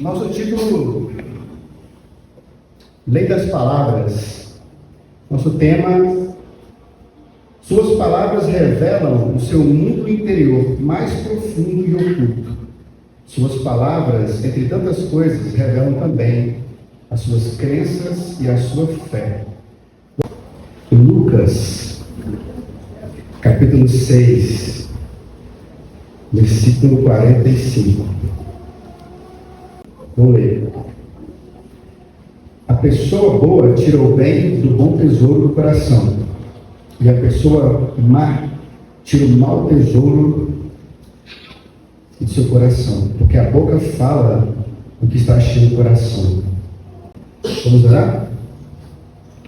Nosso título, Lei das Palavras. Nosso tema, suas palavras revelam o seu mundo interior mais profundo e oculto. Suas palavras, entre tantas coisas, revelam também as suas crenças e a sua fé. Lucas, capítulo 6, versículo 45. Vou ler. A pessoa boa tira o bem do bom tesouro do coração, e a pessoa má tira o mau tesouro do seu coração, porque a boca fala o que está cheio do coração. Vamos orar?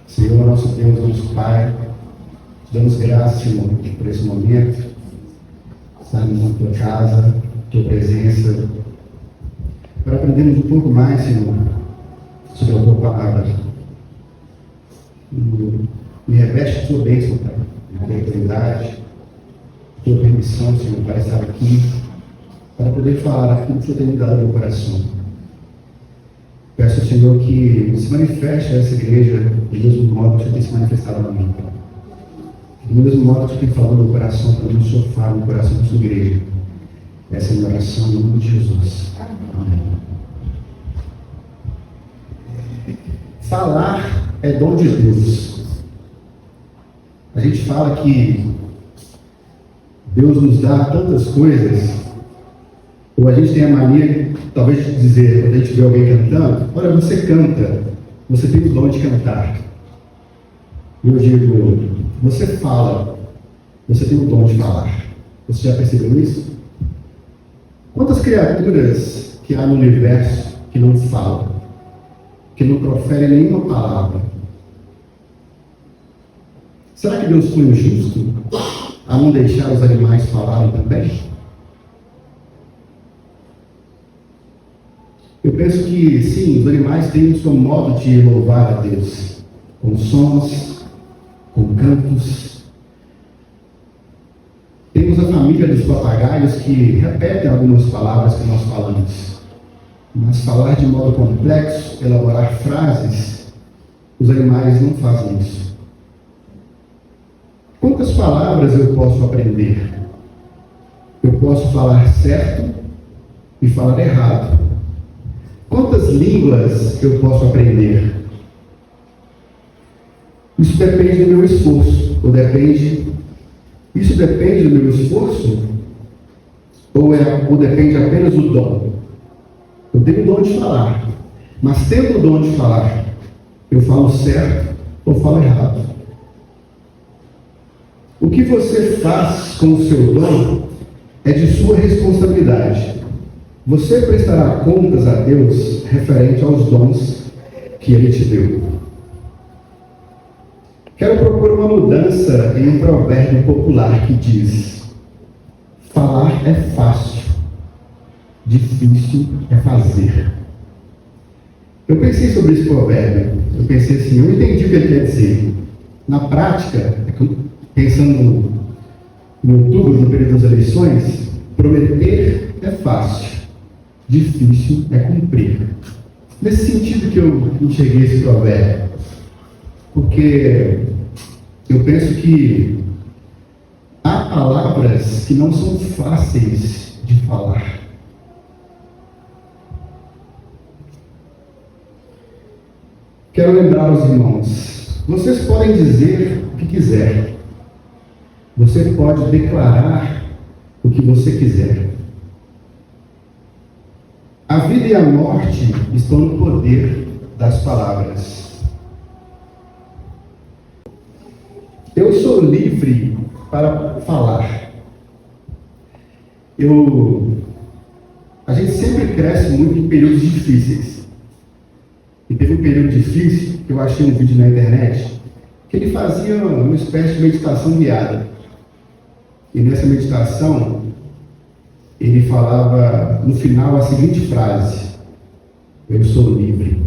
Senhor, nosso Deus, nosso Pai, te damos graças, Senhor, por esse momento. Estamos na tua casa, tua presença, para aprendermos um pouco mais, Senhor, sobre a tua palavra. Me reveste a tua bênção, Pai, a tua autoridade, a tua permissão, Senhor, para estar aqui, para poder falar aquilo que o Senhor tem me dado no meu coração. Peço ao Senhor que se manifeste a essa igreja do mesmo modo que o Senhor tem se manifestado na minha. Do mesmo modo que o Senhor tem falado no meu coração, para no sofá, no coração da sua igreja. Essa é a minha oração em nome de Jesus. Amém. Falar é dom de Deus. A gente fala que Deus nos dá tantas coisas, ou a gente tem a mania, talvez, de dizer, quando a gente vê alguém cantando, olha, você canta, você tem o dom de cantar. E eu digo, você fala, você tem o dom de falar. Você já percebeu isso? Quantas criaturas que há no universo que não falam, que não proferem nenhuma palavra? Será que Deus foi injusto a não deixar os animais falarem também? Eu penso que, sim, os animais têm o seu modo de louvar a Deus, com sons, com cantos. Temos a família dos papagaios que repetem algumas palavras que nós falamos. Mas falar de modo complexo, elaborar frases, os animais não fazem isso. Quantas palavras eu posso aprender? Eu posso falar certo e falar errado. Quantas línguas eu posso aprender? Isso depende do meu esforço, Isso depende do meu esforço? Ou depende apenas do dom? Eu tenho o dom de falar, mas tendo o dom de falar, eu falo certo ou falo errado? O que você faz com o seu dom é de sua responsabilidade. Você prestará contas a Deus referente aos dons que Ele te deu. Quero propor uma mudança em um provérbio popular que diz: falar é fácil, difícil é fazer. Eu pensei sobre esse provérbio. Eu pensei assim, eu entendi o que ele quer dizer. Na prática, pensando no outubro, no período das eleições, prometer é fácil, difícil é cumprir. Nesse sentido que eu enxerguei esse provérbio. Porque eu penso que há palavras que não são fáceis de falar. Quero lembrar aos irmãos, vocês podem dizer o que quiser. Você pode declarar o que você quiser. A vida e a morte estão no poder das palavras. Eu sou livre para falar. A gente sempre cresce muito em períodos difíceis. E teve um período difícil, que eu achei um vídeo na internet, que ele fazia uma espécie de meditação guiada. E nessa meditação, ele falava no final a seguinte frase: eu sou livre,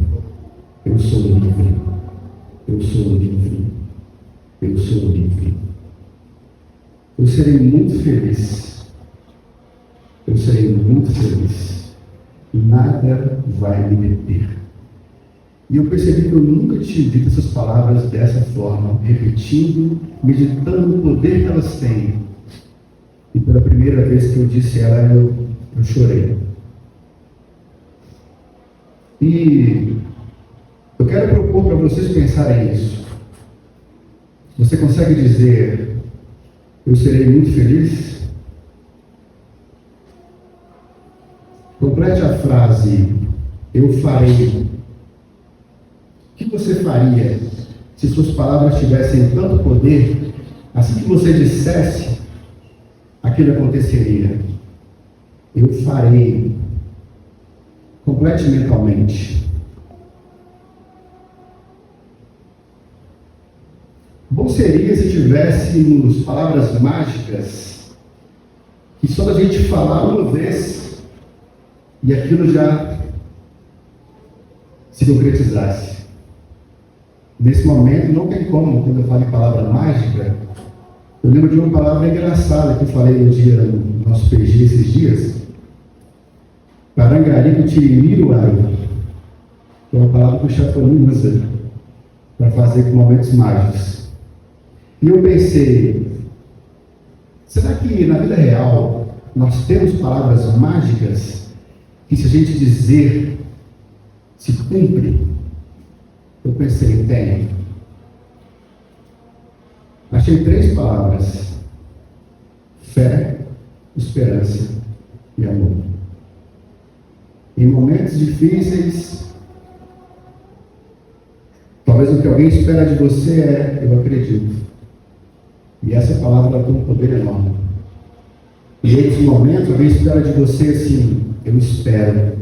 eu sou livre, eu sou livre, eu sou livre. Eu serei muito feliz. Eu serei muito feliz. E nada nada vai me deter. E eu percebi que eu nunca tinha dito essas palavras dessa forma, repetindo, meditando no poder que elas têm. E pela primeira vez que eu disse ela, eu chorei. E eu quero propor para vocês pensarem nisso. Você consegue dizer, eu serei muito feliz? Complete a frase, eu farei. O que você faria se suas palavras tivessem tanto poder, assim que você dissesse, aquilo aconteceria? Eu farei. Complete mentalmente. Bom seria se tivéssemos palavras mágicas que só a gente falar uma vez e aquilo já se concretizasse. Nesse momento não tem como, quando eu falo em palavra mágica, eu lembro de uma palavra engraçada que eu falei no nosso PG esses dias. Parangarico tirimiruaru, que é uma palavra que o Chapolin usa para fazer com momentos mágicos. E eu pensei, será que na vida real nós temos palavras mágicas que se a gente dizer, se cumpre? Eu pensei, tem. Achei 3 palavras: fé, esperança e amor. Em momentos difíceis, talvez o que alguém espera de você é, eu acredito. E essa palavra tem um poder enorme. E em outros momentos, alguém espera de você assim, eu espero.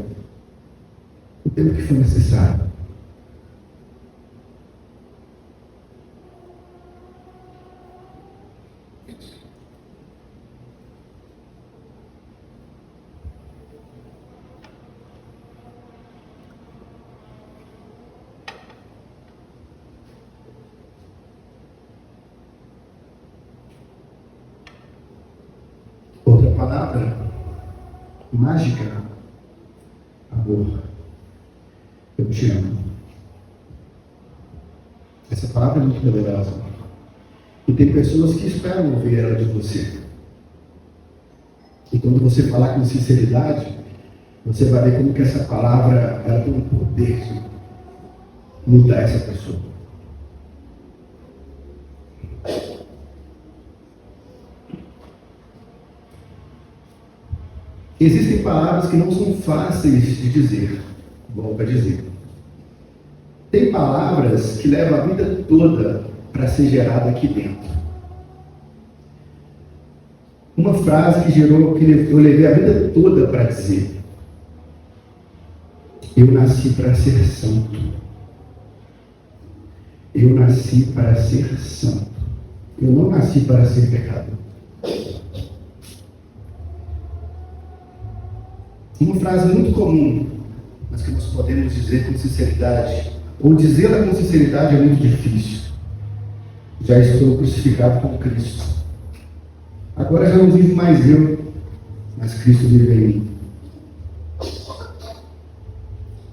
O tempo que for necessário. Outra palavra mágica, amor. Eu te amo. Essa palavra é muito poderosa. E tem pessoas que esperam ouvir ela de você. E quando você falar com sinceridade, você vai ver como que essa palavra ela tem um poder de mudar essa pessoa. Existem palavras que não são fáceis de dizer. Volto a dizer. Tem palavras que levam a vida toda para ser gerada aqui dentro. Uma frase que eu levei a vida toda para dizer. Eu nasci para ser santo. Eu nasci para ser santo. Eu não nasci para ser pecador. Uma frase muito comum, mas que nós podemos dizer com sinceridade, ou dizê-la com sinceridade é muito difícil. Já estou crucificado com Cristo. Agora já não vivo mais eu, mas Cristo vive em mim.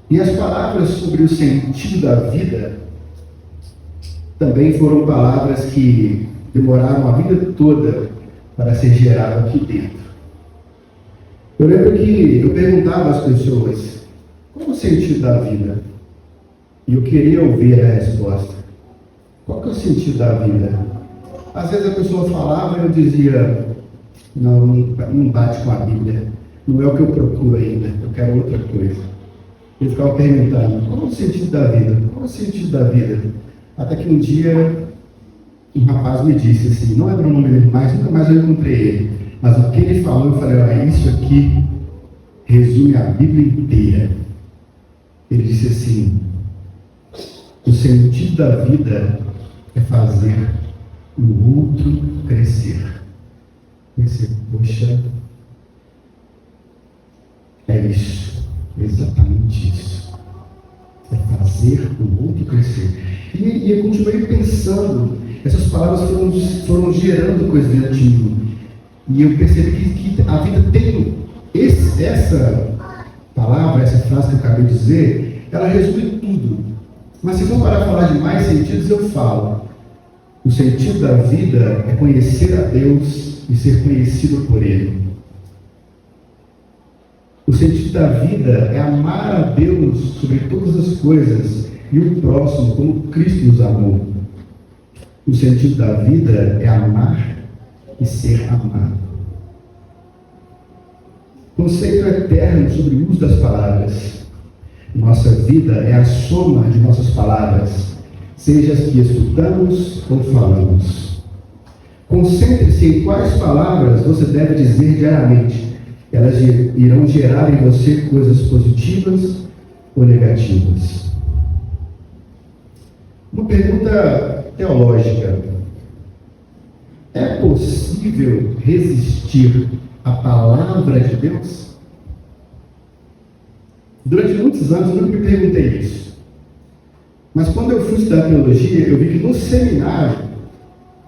E as palavras sobre o sentido da vida também foram palavras que demoraram a vida toda para ser gerado aqui dentro. Eu lembro que eu perguntava às pessoas, qual é o sentido da vida? E eu queria ouvir a resposta. Qual que é o sentido da vida? Às vezes a pessoa falava e eu dizia, não bate com a Bíblia. Não é o que eu procuro ainda, eu quero outra coisa. Ele ficava perguntando, qual é o sentido da vida? Qual é o sentido da vida? Até que um dia, um rapaz me disse assim, não lembro o nome dele mais, nunca mais eu encontrei ele. Mas o que ele falou, eu falei, olha, isso aqui resume a Bíblia inteira. Ele disse assim, o sentido da vida é fazer o outro crescer. Pensei, poxa, é isso, exatamente isso. É fazer o outro crescer. E eu continuei pensando, essas palavras foram gerando coisas dentro de mim. E eu percebi que a vida tem essa palavra, essa que eu acabei de dizer, ela resume tudo. Mas se for para falar de mais sentidos, eu falo. O sentido da vida é conhecer a Deus e ser conhecido por Ele. O sentido da vida é amar a Deus sobre todas as coisas e o próximo como Cristo nos amou. O sentido da vida é amar e ser amado. Conceito eterno sobre o uso das palavras. Nossa vida é a soma de nossas palavras, seja as que escutamos ou falamos. Concentre-se em quais palavras você deve dizer diariamente. Elas irão gerar em você coisas positivas ou negativas. Uma pergunta teológica. É possível resistir à palavra de Deus? Durante muitos anos eu nunca me perguntei isso. Mas quando eu fui estudar teologia, eu vi que no seminário,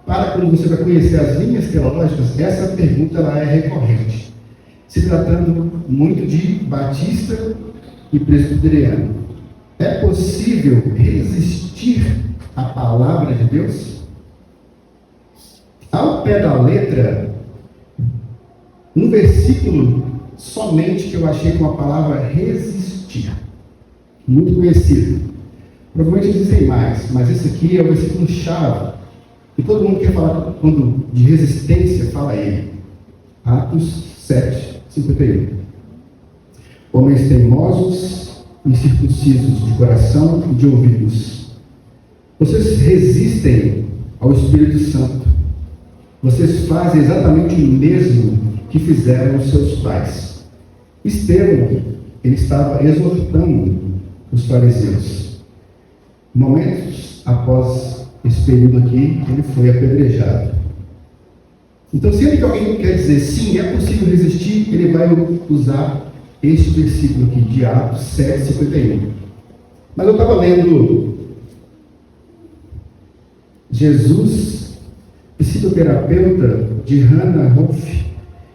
para quando você vai conhecer as linhas teológicas, essa pergunta ela é recorrente. Se tratando muito de batista e presbiteriano. É possível resistir à palavra de Deus? Ao pé da letra, um versículo somente que eu achei com a palavra resistir. Muito conhecido. Provavelmente existem mais, mas esse aqui é o versículo-chave. E todo mundo quer falar, quando de resistência, fala ele. Atos 7, 51. Homens teimosos e incircuncisos de coração e de ouvidos. Vocês resistem ao Espírito Santo. Vocês fazem exatamente o mesmo que fizeram os seus pais. Estevão, ele estava exortando os fariseus. Momentos após esse período aqui, ele foi apedrejado. Então, sempre que alguém quer dizer sim, é possível resistir, ele vai usar este versículo aqui de Atos 7, 51. Mas eu estava lendo Jesus, psicoterapeuta de Hannah Rolfe,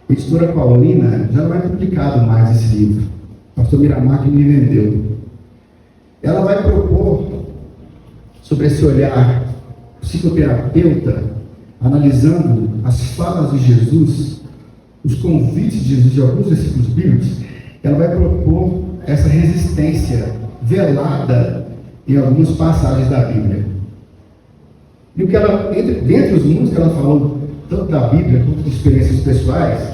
editora Paulina, já não é publicado mais esse livro. O pastor Miramar que me vendeu. Ela vai propor sobre esse olhar psicoterapeuta, analisando as falas de Jesus, os convites de Jesus de alguns versículos bíblicos, ela vai propor essa resistência velada em algumas passagens da Bíblia. E o que ela, dentre os mundos que ela falou, tanto da Bíblia quanto de experiências pessoais,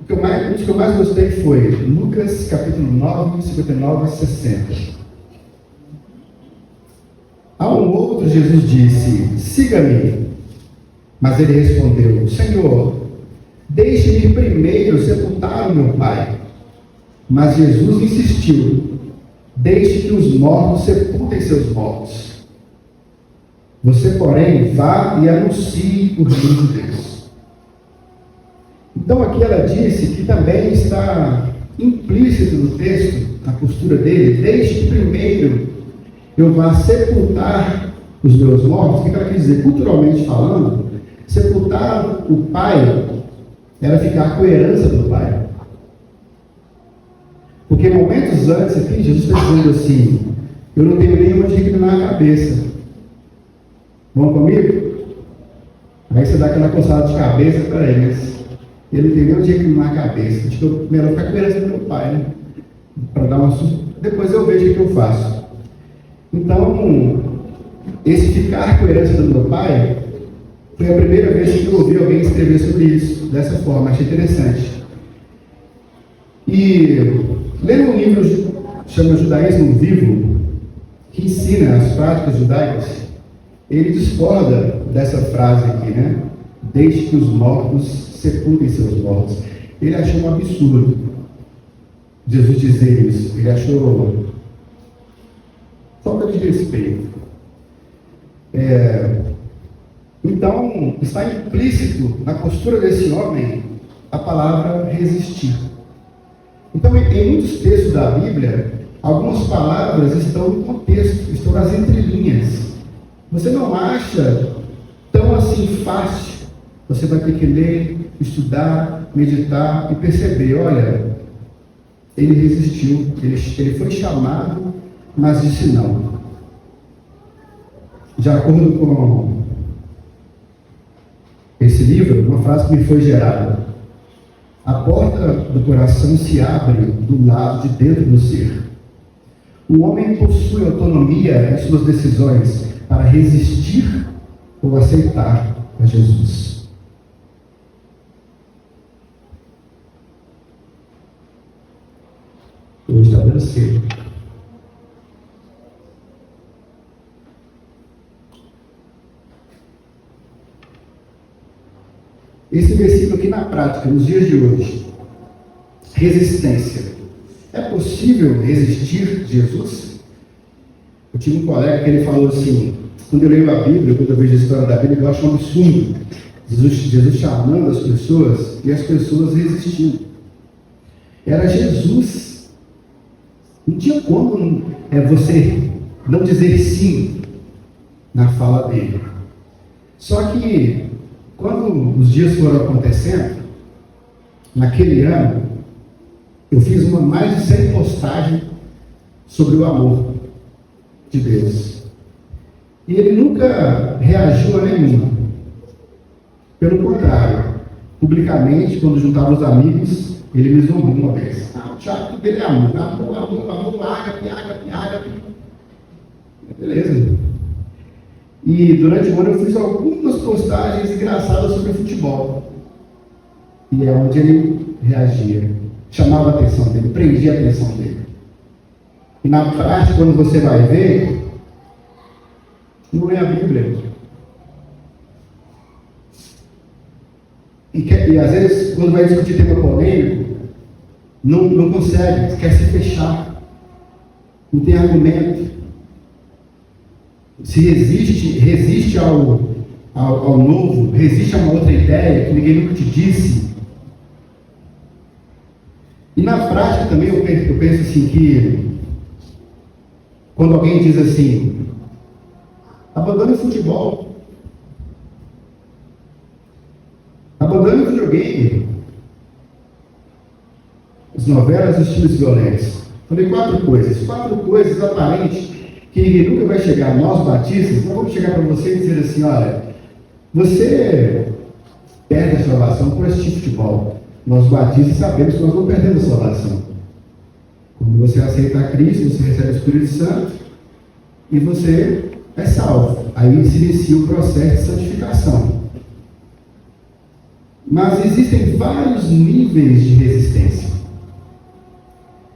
um dos que eu mais gostei foi Lucas capítulo 9, 59 a 60. A um outro Jesus disse, siga-me. Mas ele respondeu, Senhor, deixe-me primeiro sepultar o meu pai. Mas Jesus insistiu, deixe que os mortos sepultem seus mortos. Você, porém, vá e anuncie o reino de Deus. Então aqui ela disse que também está implícito no texto, na postura dele, deixe que primeiro eu vá sepultar os meus mortos. O que ela quer dizer? Culturalmente falando, sepultar o pai era ficar com a herança do pai. Porque momentos antes aqui, Jesus está dizendo assim, eu não tenho nenhuma de reclinar a cabeça. Vão comigo? Aí você dá aquela coçada de cabeça, peraí, mas ele tem nenhum de reclinar a cabeça. Acho que eu melhor ficar com a herança do meu pai, né? Para dar uma depois eu vejo o que eu faço. Então, esse ficar com a herança do meu pai foi a primeira vez que eu ouvi alguém escrever sobre isso, dessa forma, achei interessante. E lendo um livro que chama Judaísmo Vivo, que ensina as práticas judaicas, ele discorda dessa frase aqui, né? Deixe que os mortos sepultem seus mortos. Ele achou um absurdo Jesus dizer isso. Ele achou falta de respeito. Então, está implícito na postura desse homem a palavra resistir. Então, em muitos textos da Bíblia, algumas palavras estão no contexto, estão nas entrelinhas. Você não acha tão assim fácil. Você vai ter que ler, estudar, meditar e perceber, olha, ele resistiu, ele foi chamado, mas disse não. De acordo com esse livro, uma frase que me foi gerada: a porta do coração se abre do lado de dentro do ser. O homem possui autonomia em suas decisões para resistir ou aceitar a Jesus. Hoje está dando cedo. Esse versículo aqui na prática, nos dias de hoje, resistência. É possível resistir Jesus? Eu tive um colega que ele falou assim, quando eu leio a Bíblia, quando eu vejo a história da Bíblia, eu acho um absurdo. Jesus chamando as pessoas e as pessoas resistindo. Era Jesus. Não tinha como você não dizer sim na fala dele. Só que, quando os dias foram acontecendo, naquele ano, eu fiz mais de 100 postagens sobre o amor de Deus. E ele nunca reagiu a nenhuma. Pelo contrário, publicamente, quando juntava os amigos, ele me zombou uma vez. O Tiago dele é amor, ágape. Beleza. E durante o ano eu fiz algumas postagens engraçadas sobre futebol. E é onde ele reagia, chamava a atenção dele, prendia a atenção dele. E na prática, quando você vai ver, não é a Bíblia. E às vezes, quando vai discutir tema polêmico, não consegue, quer se fechar. Não tem argumento. Se resiste ao novo, resiste a uma outra ideia que ninguém nunca te disse. E na prática também eu penso assim que quando alguém diz assim, abandone o futebol, abandone o videogame, as novelas e os filmes violentos. Falei quatro coisas aparentes que ninguém nunca vai chegar. Nós batistas não vamos chegar para você e dizer assim, olha, você perde a salvação por assistir futebol. Nós batistas sabemos que nós não perdemos a salvação. Quando você aceita a Cristo, você recebe o Espírito Santo e você é salvo. Aí se inicia o processo de santificação. Mas existem vários níveis de resistência.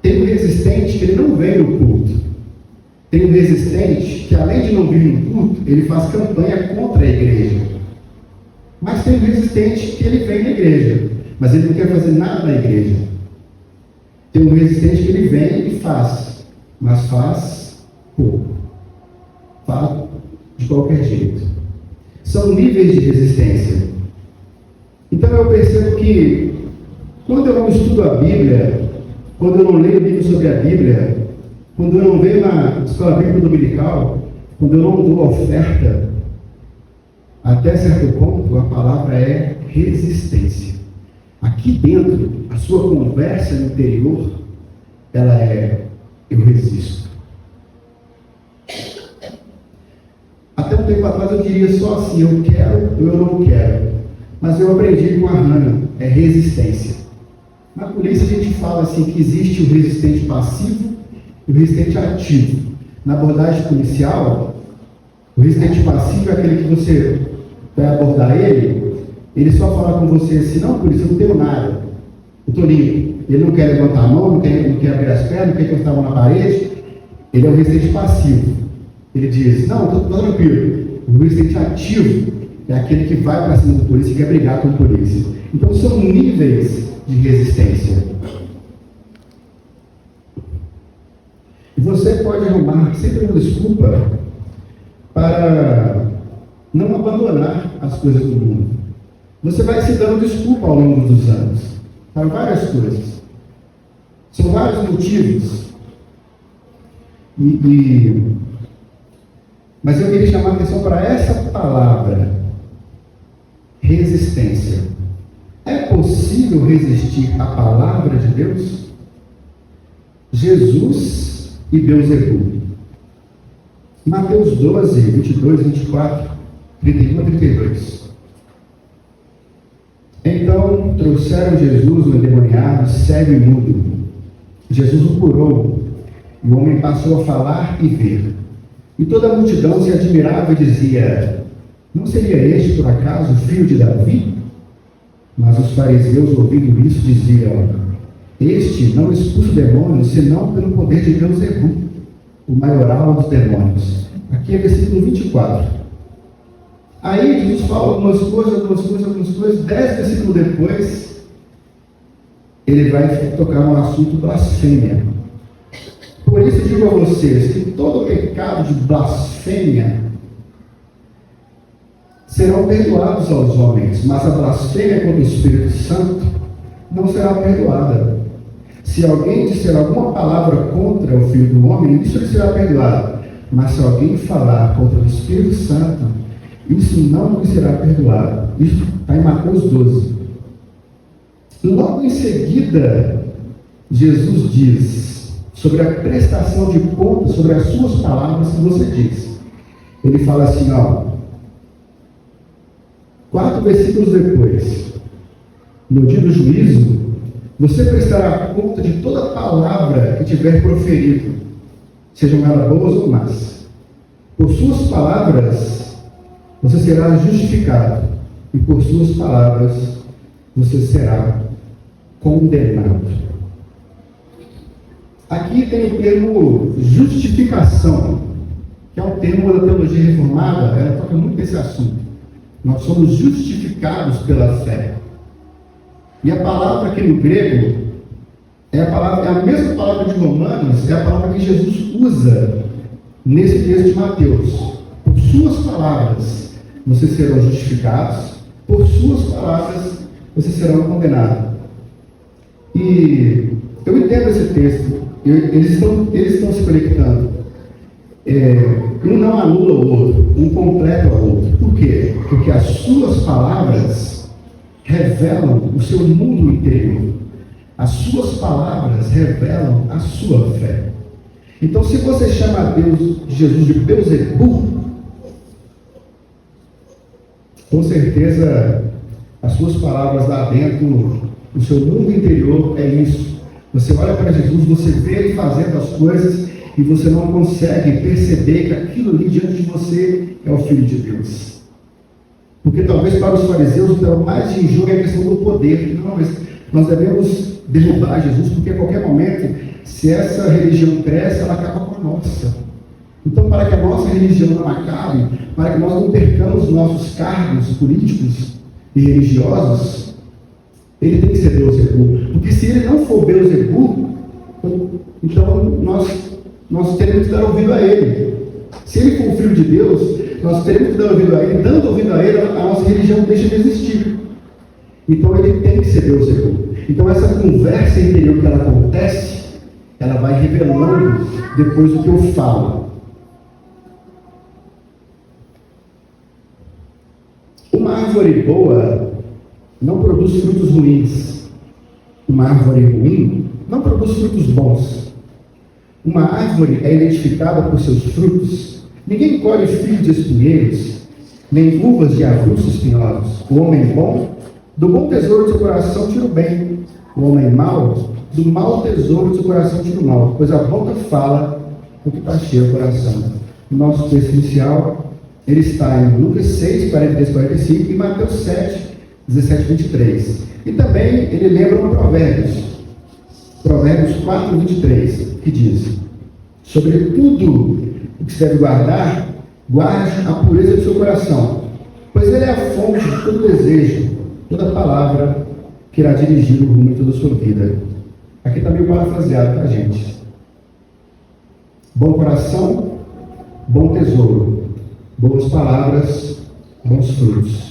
Tem um resistente que ele não vem no culto. Tem um resistente que, além de não vir no culto, ele faz campanha contra a igreja. Mas tem um resistente que ele vem na igreja, mas ele não quer fazer nada na igreja. Tem um resistente que ele vem e faz, mas faz pouco. Faz de qualquer jeito. São níveis de resistência. Então eu percebo que, quando eu não estudo a Bíblia, quando eu não leio livro sobre a Bíblia, quando eu não venho na escola bíblica dominical, quando eu não dou oferta, até certo ponto a palavra é resistência. Aqui dentro, a sua conversa interior, ela é: eu resisto. Até um tempo atrás eu diria só assim: eu quero ou eu não quero. Mas eu aprendi com a Hannah, é resistência. Na polícia a gente fala assim que existe o resistente passivo e o resistente ativo. Na abordagem policial, o resistente passivo é aquele que você vai abordar ele só fala com você assim: não, polícia, eu não tenho nada, eu estou limpo. Ele não quer levantar a mão, não quer abrir as pernas, não quer encostar a mão na parede. Ele é o resistente passivo. Ele diz: não, estou tranquilo. O resistente ativo é aquele que vai para cima do polícia e quer brigar com o polícia. Então são níveis de resistência. E você pode arrumar sempre uma desculpa para não abandonar as coisas do mundo. Você vai se dando desculpa ao longo dos anos para várias coisas. São vários motivos. Mas eu queria chamar a atenção para essa palavra: resistência. É possível resistir à palavra de Deus? Jesus e Beelzebul. Mateus 12, 22, 24, 31 a 32. Então trouxeram Jesus o endemoniado, cego e mudo. Jesus o curou, e o homem passou a falar e ver. E toda a multidão se admirava e dizia: não seria este, por acaso, o filho de Davi? Mas os fariseus, ouvindo isso, diziam: este não expulsa demônios, senão pelo poder de Beelzebul, o maioral dos demônios. Aqui é versículo 24. Aí Jesus fala algumas coisas, 10 versículos depois, ele vai tocar no assunto blasfêmia. Por isso digo a vocês que todo pecado de blasfêmia serão perdoados aos homens, mas a blasfêmia contra o Espírito Santo não será perdoada. Se alguém disser alguma palavra contra o Filho do Homem, isso lhe será perdoado. Mas se alguém falar contra o Espírito Santo, isso não lhe será perdoado. Isso está em Mateus 12. Logo em seguida, Jesus diz sobre a prestação de contas, sobre as suas palavras que você diz. Ele fala assim, 4 versículos depois: no dia do juízo, você prestará conta de toda palavra que tiver proferido, sejam elas boas ou más. Por suas palavras você será justificado, e por suas palavras você será condenado. Aqui tem o termo justificação, que é um termo da teologia reformada, ela toca muito nesse assunto. Nós somos justificados pela fé. E a palavra aqui no grego é a mesma palavra de Romanos, é a palavra que Jesus usa nesse texto de Mateus. Por suas palavras vocês serão justificados, por suas palavras vocês serão condenados. E eu entendo esse texto, eles estão se conectando. Um não anula o outro, um completa o outro. Por quê? Porque as suas palavras revelam o seu mundo interior. As suas palavras revelam a sua fé. Então, se você chama a Deus, Jesus, de Beelzebul, com certeza as suas palavras lá dentro, o seu mundo interior é isso. Você olha para Jesus, você vê Ele fazendo as coisas e você não consegue perceber que aquilo ali diante de você é o Filho de Deus. Porque talvez para os fariseus o mais de jogo é a questão do poder. Não, mas nós devemos derrubar Jesus, porque a qualquer momento, se essa religião cresce, ela acaba com a nossa. Então, para que a nossa religião não acabe, para que nós não percamos nossos cargos políticos e religiosos, ele tem que ser Beelzebul. Porque se ele não for Beelzebul, então nós teremos que dar ouvido a ele. Se ele for o Filho de Deus, nós teremos que dar ouvido a ele. Dando ouvido a ele, a nossa religião deixa de existir. Então ele tem que ser Beelzebul. Então essa conversa interior que ela acontece, ela vai revelando depois o que eu falo. Uma árvore boa não produz frutos ruins. Uma árvore ruim não produz frutos bons. Uma árvore é identificada por seus frutos. Ninguém colhe figos de espinheiros, nem uvas de abrus espinhosos. O homem bom, do bom tesouro do seu coração tira o bem. O homem mau, do mau tesouro do seu coração tira o mal. Pois a boca fala o que está cheio o coração. O nosso texto inicial, ele está em Lucas 6, 43, 45 e Mateus 7, 17, 23. E também ele lembra um Provérbios 4, 23, que diz: sobretudo o que se deve guardar, guarde a pureza do seu coração, pois ele é a fonte de todo desejo, toda palavra que irá dirigir o rumo de toda a sua vida. Aqui está meio parafraseado, tá, gente? Bom coração, bom tesouro, boas palavras, bons frutos.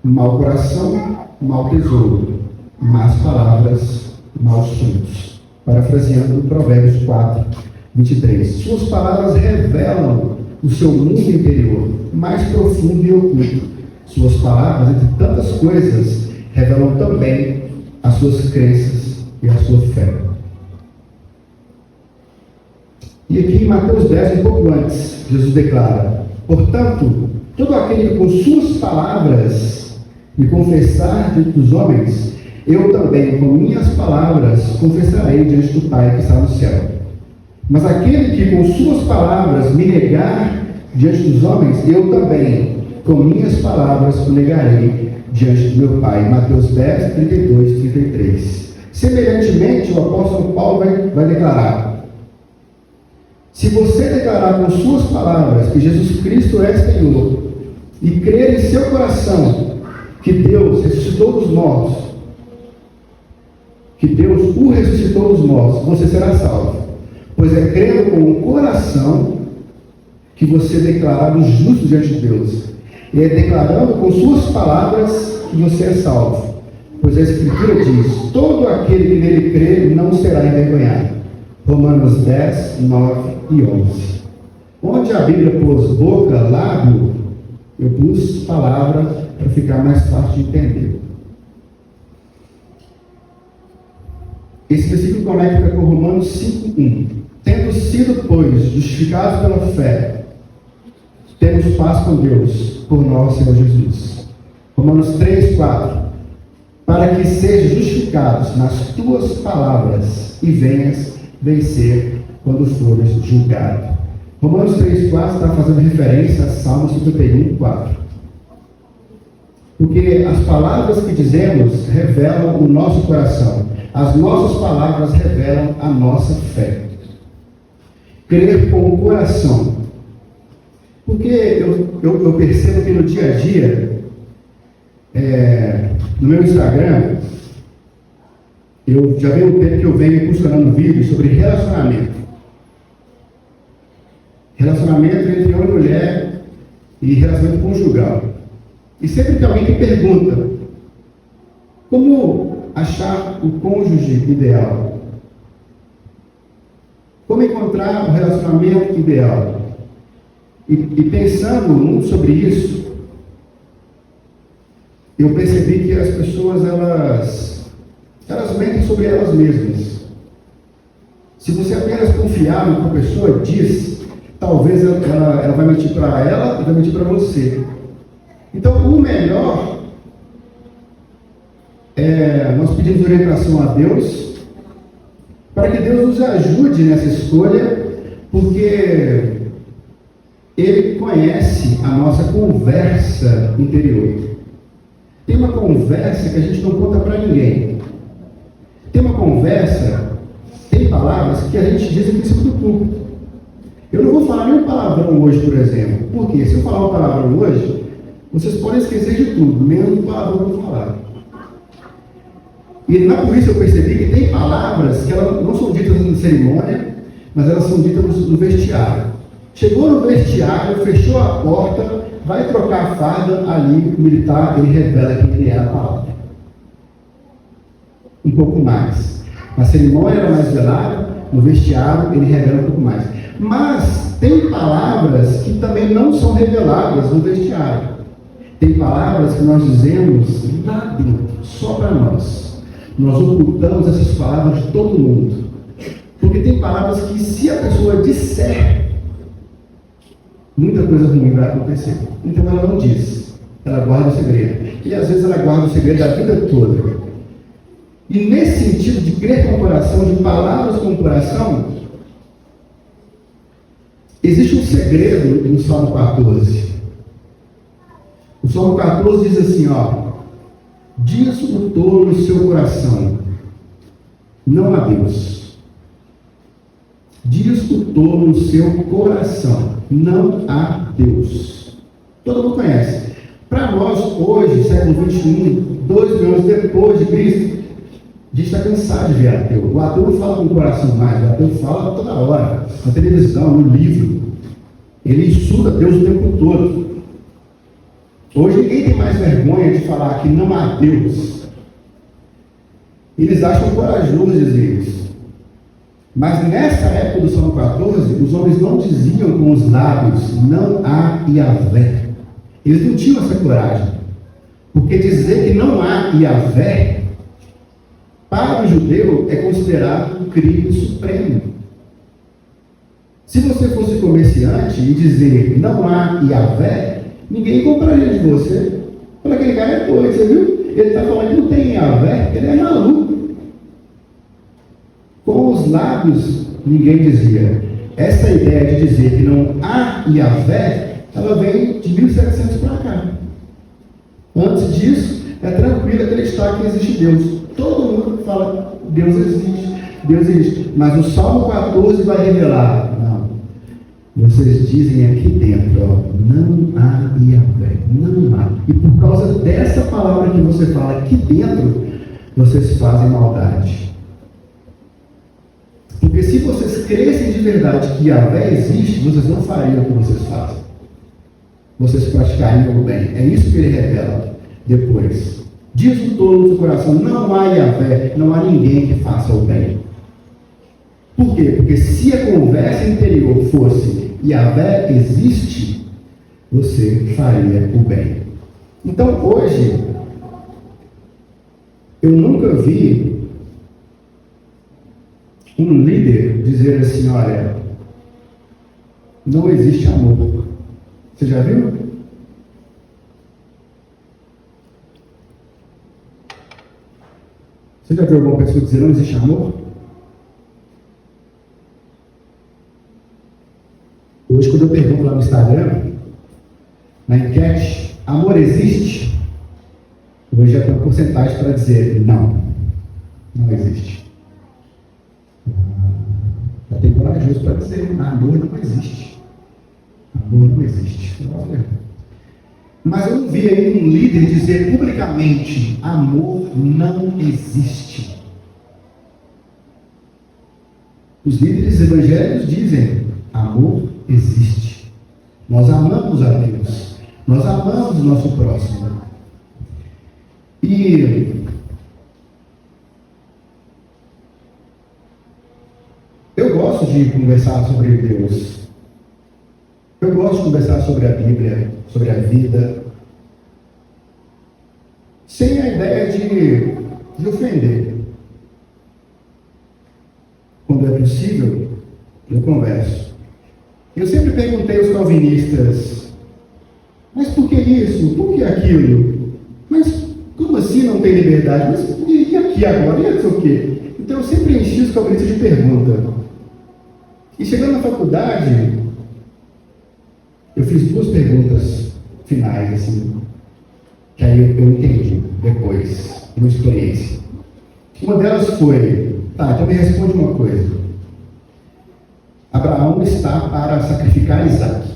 Mau coração, mau tesouro, más palavras, maus frutos. Parafraseando Provérbios 4, 23. Suas palavras revelam o seu mundo interior, mais profundo e oculto. Suas palavras, entre tantas coisas, revelam também as suas crenças e a sua fé. E aqui em Mateus 10, um pouco antes, Jesus declara: portanto, todo aquele que com suas palavras me confessar diante dos homens, eu também com minhas palavras confessarei diante do Pai que está no céu. Mas aquele que com suas palavras me negar diante dos homens, eu também com minhas palavras o negarei diante do meu Pai. Mateus 10, 32, 33. Semelhantemente, o apóstolo Paulo vai declarar: se você declarar com suas palavras que Jesus Cristo é Senhor e crer em seu coração que Deus ressuscitou dos mortos, que Deus o ressuscitou dos mortos, você será salvo. Pois é crendo com o coração que você é declarado justo diante de Deus. E é declarando com suas palavras que você é salvo. Pois a Escritura diz: todo aquele que nele crê não será envergonhado. Romanos 10, 9 e 11. Onde a Bíblia pôs boca, lábio, eu pus palavra para ficar mais fácil de entender. Esse versículo conecta com Romanos 5:1. Tendo sido, pois, justificados pela fé, temos paz com Deus, por nosso Senhor Jesus. Romanos 3:4. Para que sejam justificados nas tuas palavras e venhas vencer quando fores julgado. Romanos 3:4 está fazendo referência a Salmo 51:4. Porque as palavras que dizemos revelam o nosso coração. As nossas palavras revelam a nossa fé. Crer com o coração. Porque eu percebo que no dia a dia, no meu Instagram, eu já venho um tempo que eu venho impulsionando vídeos sobre relacionamento. Relacionamento entre homem e mulher e relacionamento conjugal. E sempre tem alguém que pergunta: como achar o cônjuge ideal? Como encontrar o relacionamento ideal? E pensando muito sobre isso, eu percebi que as pessoas, elas mentem sobre elas mesmas. Se você apenas confiar no que a pessoa diz, talvez ela vai mentir para ela e vai mentir para você. Então, o melhor nós pedimos orientação a Deus, para que Deus nos ajude nessa escolha, porque Ele conhece a nossa conversa interior. Tem uma conversa que a gente não conta para ninguém. Tem uma conversa, tem palavras que a gente diz aqui em cima do púlpito. Eu não vou falar nenhum palavrão hoje, por exemplo. Por quê? Se eu falar um palavrão hoje, vocês podem esquecer de tudo, menos o palavrão que eu vou falar. E por isso eu percebi que tem palavras que elas não são ditas na cerimônia, mas elas são ditas no vestiário. Chegou no vestiário, fechou a porta, vai trocar a farda, ali o militar, ele revela quem ele é a palavra. Um pouco mais. Na cerimônia era mais velada, no vestiário ele revela um pouco mais. Mas tem palavras que também não são reveladas no vestiário. Tem palavras que nós dizemos lá dentro, só para nós. Nós ocultamos essas palavras de todo mundo. Porque tem palavras que, se a pessoa disser, muita coisa ruim vai acontecer. Então ela não diz. Ela guarda o segredo. E às vezes ela guarda o segredo da vida toda. E nesse sentido de crer com o coração, de palavras com o coração, existe um segredo no Salmo 14. O Salmo 14 diz assim, diz o tolo em seu coração, não há Deus. Diz o tolo no seu coração, não há Deus. Todo mundo conhece. Para nós, hoje, século 21, 2 mil anos depois de Cristo, a gente está cansado de ver ateu. O ateu não fala com o coração mais, o ateu fala toda hora, na televisão, no livro. Ele insulta Deus o tempo todo. Hoje ninguém tem mais vergonha de falar que não há Deus. Eles acham corajoso dizer isso. Mas nessa época do Salmo 14, os homens não diziam com os lábios, não há Yahvé. Eles não tinham essa coragem. Porque dizer que não há Yahvé, para o judeu, é considerado um crime supremo. Se você fosse comerciante e dizer não há Yahvé, ninguém compraria de você. Fala, aquele cara é doido, você viu? Ele está falando que não tem Yahvé, ele é maluco. Com os lábios, ninguém dizia. Essa ideia de dizer que não há Yahvé, ela vem de 1700 para cá. Antes disso, é tranquilo acreditar que existe Deus. Todo mundo fala, Deus existe, Deus existe. Mas o Salmo 14 vai revelar, não. Vocês dizem aqui dentro, ó, não há Yahvé, não há. E por causa dessa palavra que você fala aqui dentro, vocês fazem maldade. Porque se vocês crescem de verdade que Yahvé existe, vocês não fariam o que vocês fazem. Vocês praticariam o bem. É isso que ele revela depois. Diz o tolo do seu coração, não há Yahvé, não há ninguém que faça o bem. Por quê? Porque se a conversa interior fosse Yahvé existe, você faria o bem. Então hoje, eu nunca vi um líder dizer assim, olha, não existe amor. Você já viu? Você já viu alguma pessoa dizer não existe amor? Hoje, quando eu pergunto lá no Instagram, na enquete, amor existe? Hoje já tem uma porcentagem para dizer não, não existe. Já tem corajoso para dizer amor não existe. Amor não existe. Olha. Mas eu não vi aí um líder dizer publicamente, amor não existe. Os líderes evangélicos dizem, amor existe. Nós amamos a Deus. Nós amamos o nosso próximo. E eu gosto de conversar sobre Deus. Eu gosto de conversar sobre a Bíblia, sobre a vida, sem a ideia de ofender. Quando é possível, eu converso. Eu sempre perguntei aos calvinistas, mas por que isso? Por que aquilo? Mas como assim não tem liberdade? Mas e aqui agora? E não sei o quê? Então eu sempre enchi os calvinistas de pergunta. E chegando na faculdade, eu fiz duas perguntas finais, assim, que aí eu entendi depois, uma experiência. Uma delas foi, tá, então me responde uma coisa. Abraão está para sacrificar Isaac.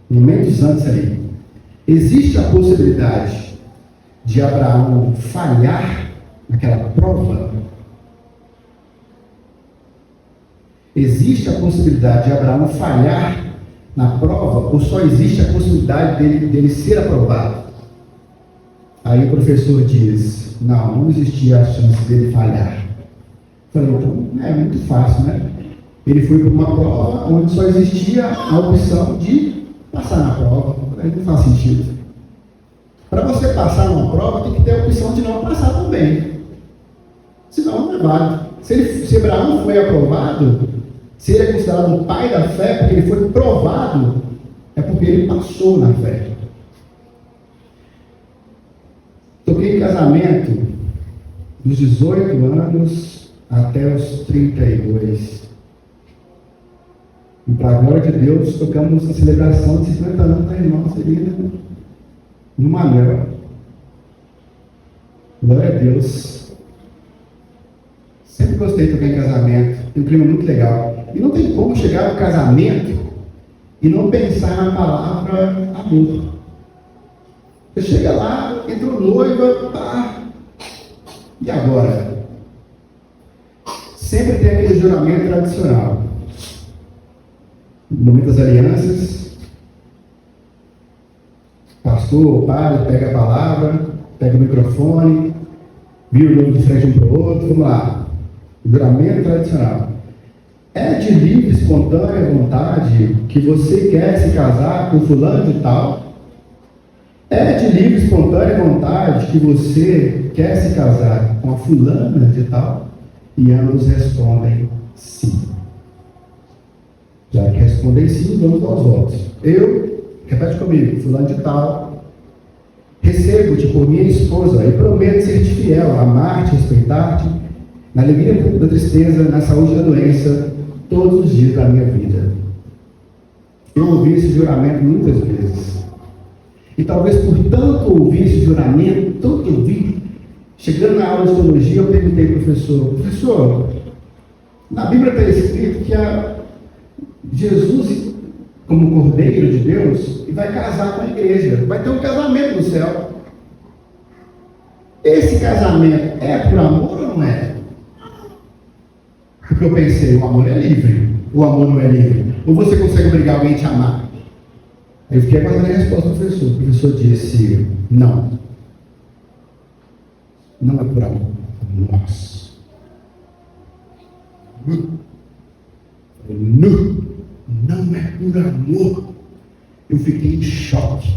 Momentos antes ali. Existe a possibilidade de Abraão falhar naquela prova? Existe a possibilidade de Abraão falhar na prova ou só existe a possibilidade dele ser aprovado? Aí o professor diz, não existia a chance dele falhar. Falei, então é muito fácil, né? Ele foi para uma prova onde só existia a opção de passar na prova. Aí não faz sentido. Para você passar numa prova, tem que ter a opção de não passar também. Senão não é válido. Se Abraão foi aprovado, se ele é considerado um pai da fé, porque ele foi provado, é porque ele passou na fé. Toquei em casamento dos 18 anos até os 32. E para a glória de Deus, tocamos a celebração de 50 anos da irmã Celina no Manel. Glória a Deus. Sempre gostei de tocar em casamento. Tem um clima muito legal. E não tem como chegar ao casamento e não pensar na palavra amor. Você chega lá, entrou noiva, pá. E agora? Sempre tem aquele juramento tradicional. No momento das alianças, pastor, padre, pega a palavra, pega o microfone, vira o nome de frente um para o outro, vamos lá. Juramento tradicional. É de livre, espontânea vontade que você quer se casar com fulano de tal? É de livre, espontânea vontade que você quer se casar com a fulana de tal? E ambos respondem sim. responder sim, vamos dar os votos. Eu, repete comigo, fulano de tal, recebo-te por minha esposa e prometo ser-te fiel, amar-te, respeitar-te, na alegria da tristeza, na saúde da doença, todos os dias da minha vida. Eu ouvi esse juramento muitas vezes. E talvez por tanto ouvir esse juramento, tanto ouvir, chegando na aula de teologia, eu perguntei ao professor, na Bíblia está escrito que Jesus, como Cordeiro de Deus, vai casar com a igreja, vai ter um casamento no céu. Esse casamento é por amor ou não é? Porque eu pensei, o amor é livre, o amor não é livre. Ou você consegue obrigar alguém a te amar? Eu fiquei aguardando a resposta do professor. O professor disse, não. Não é por amor. Nossa. Não é por amor. Eu fiquei em choque.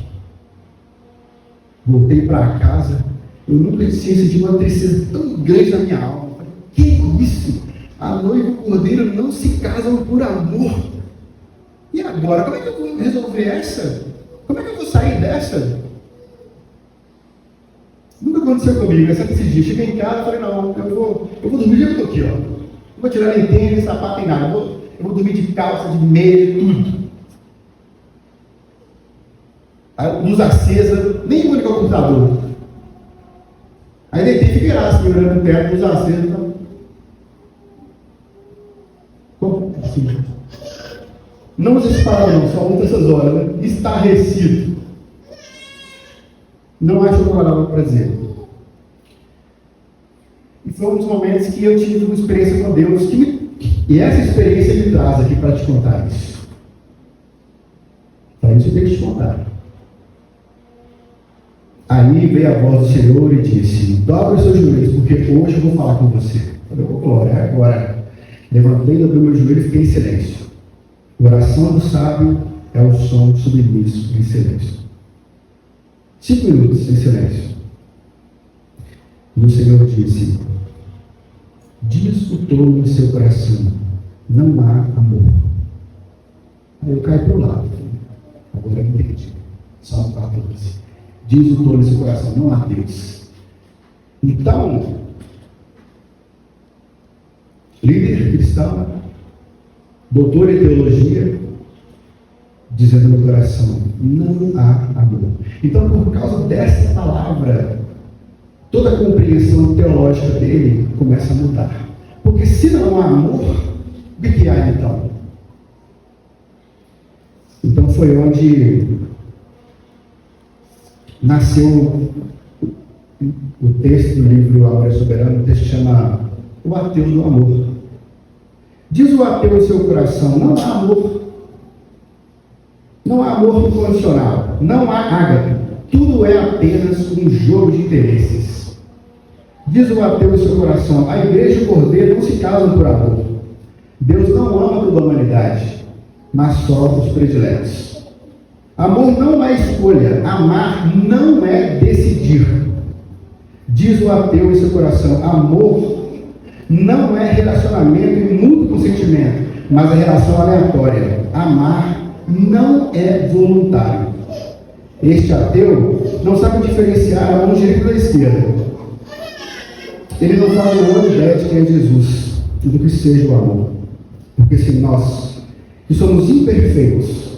Voltei para casa. Eu nunca tinha sentido uma tristeza tão grande na minha alma. Que isso? A noiva e o cordeiro não se casam por amor. E agora? Como é que eu vou resolver essa? Como é que eu vou sair dessa? Nunca aconteceu comigo, exceto esse dia. Cheguei em casa e falei, não, eu vou dormir, eu estou aqui, ó. Não vou tirar nem tênis, sapato, nem nada. Eu vou dormir de calça, de meia, tudo. A luz acesa, nem vou ligar o computador. Aí deitei e fiquei lá, assim, olhando o teto, luz acesa. Como assim? Não se separa, não, só muito essas horas, né? Estarrecido. Não acho uma palavra para dizer. E foi um dos momentos que eu tive uma experiência com Deus, e essa experiência me traz aqui para te contar isso. Para isso eu tenho que te contar. Aí veio a voz do Senhor e disse, dobra os seus joelhos, porque hoje eu vou falar com você. Eu falei, glória, é agora. Levantei, dobrei meu joelho e fiquei em silêncio. O coração do sábio é o som submisso em silêncio. 5 minutos em silêncio. E o Senhor disse, diz o tolo em seu coração, não há amor. Aí eu caí para o lado. Agora eu entendi. Salmo 14. Diz o tolo em seu coração, não há Deus. Então, líder cristão, doutor em teologia, dizendo no coração, não há amor. Então, por causa dessa palavra, toda a compreensão teológica dele começa a mudar. Porque se não há amor, o que há então? Então foi onde nasceu o texto do livro Amor é Soberano, o texto chama O Ateu do Amor. Diz o ateu em seu coração, não há amor. Não há amor incondicional. Não há ágape. Tudo é apenas um jogo de interesses. Diz o ateu em seu coração, a igreja e o cordeiro não se casam por amor. Deus não ama toda a humanidade, mas só os prediletos. Amor não é escolha. Amar não é decidir. Diz o ateu em seu coração, amor não é relacionamento e mútuo consentimento, mas é relação aleatória. Amar não é voluntário. Este ateu não sabe diferenciar a mão direita da esquerda. Ele não faz a menor ideia de quem é Jesus e do que seja o amor. Porque se nós, que somos imperfeitos,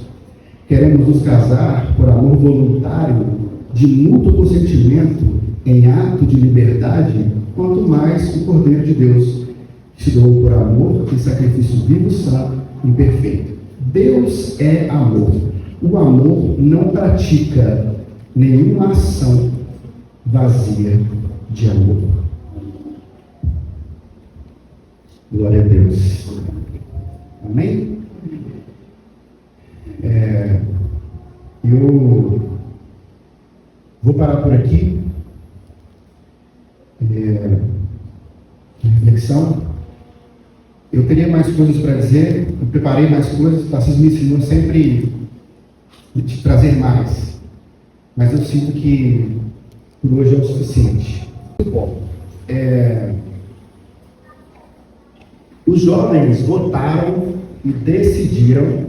queremos nos casar por amor voluntário, de mútuo consentimento, em ato de liberdade, quanto mais o Cordeiro de Deus, que se doou por amor em sacrifício vivo, santo e perfeito. Deus é amor. O amor não pratica nenhuma ação vazia de amor. Glória a Deus. Amém? Eu vou parar por aqui. Reflexão. Eu teria mais coisas para dizer, eu preparei mais coisas, vocês me ensinam sempre a te trazer mais, mas eu sinto que por hoje é o suficiente. Muito bom. Os jovens votaram e decidiram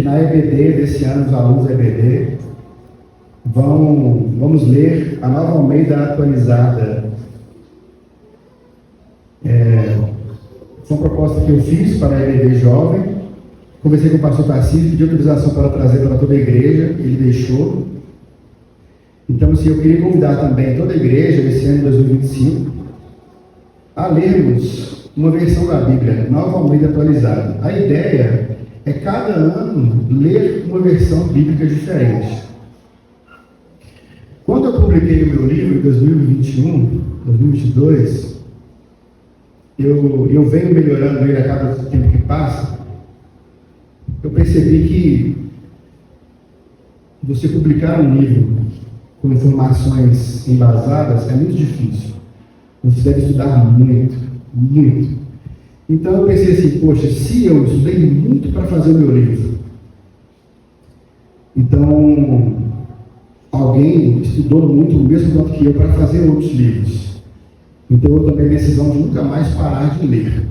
que na EBD desse ano, os alunos da EBD, vamos ler a Nova Almeida atualizada. Foi uma proposta que eu fiz para a EBD Jovem. Conversei com o pastor Tarcísio, pedi autorização para trazer para toda a igreja, ele deixou. Então, assim, eu queria convidar também toda a igreja, esse ano de 2025, a lermos uma versão da Bíblia, Nova Almeida atualizada. A ideia é cada ano ler uma versão bíblica diferente. Quando eu publiquei o meu livro em 2021, 2022, eu venho melhorando ele a cada tempo que passa. Eu percebi que você publicar um livro com informações embasadas é muito difícil. Você deve estudar muito, muito. Então eu pensei assim, poxa, se eu estudei muito para fazer o meu livro, então alguém estudou muito, o mesmo tanto que eu, para fazer outros livros. Então eu tomei a decisão de nunca mais parar de ler.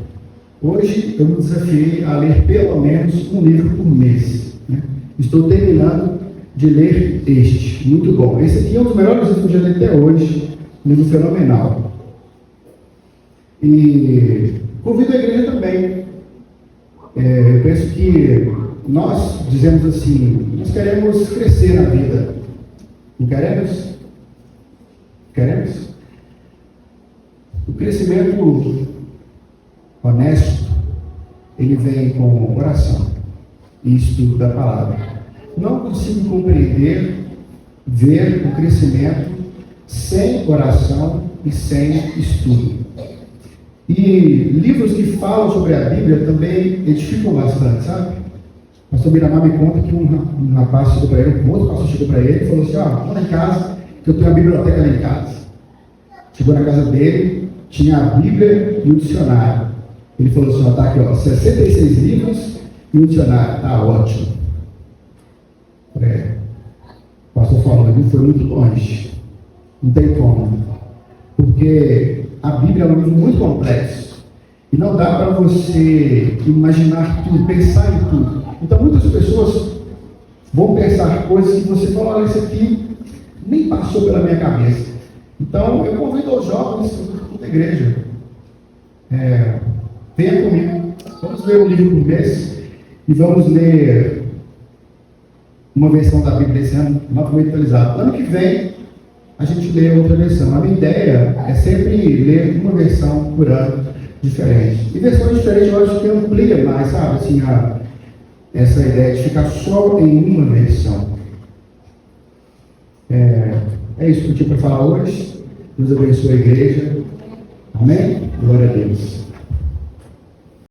Hoje eu me desafiei a ler pelo menos um livro por mês. Né? Estou terminando de ler este, muito bom. Esse aqui é um dos melhores livros que eu já li até hoje, um livro fenomenal. E convido a igreja também. Eu penso que nós dizemos assim, nós queremos crescer na vida. Não queremos? Queremos? O crescimento honesto, ele vem com oração e estudo da palavra. Não consigo compreender, ver o crescimento sem oração e sem estudo. E livros que falam sobre a Bíblia também edificam bastante, sabe? O pastor Miramar me conta que um rapaz chegou para ele, um outro pastor chegou para ele e falou assim, vamos lá em casa, que eu tenho a biblioteca lá em casa. Chegou na casa dele, tinha a Bíblia e o dicionário. Ele falou assim, está aqui, 66 livros e o dicionário, está ótimo. O pastor falou, não foi muito longe. Não tem como. Porque a Bíblia é um livro muito complexo. E não dá para você imaginar tudo, pensar em tudo. Então muitas pessoas vão pensar coisas que você fala, olha, isso aqui nem passou pela minha cabeça. Então eu convido os jovens da igreja. Venha comigo. Vamos ler um livro por mês e vamos ler uma versão da Bíblia desse ano, novamente atualizada. Ano que vem a gente lê outra versão. A minha ideia é sempre ler uma versão por ano diferente. E versões diferentes eu acho que amplia mais, sabe? Assim, essa ideia de ficar só em uma versão. É isso que eu tinha para falar hoje. Deus abençoe a igreja. Amém? Glória a Deus.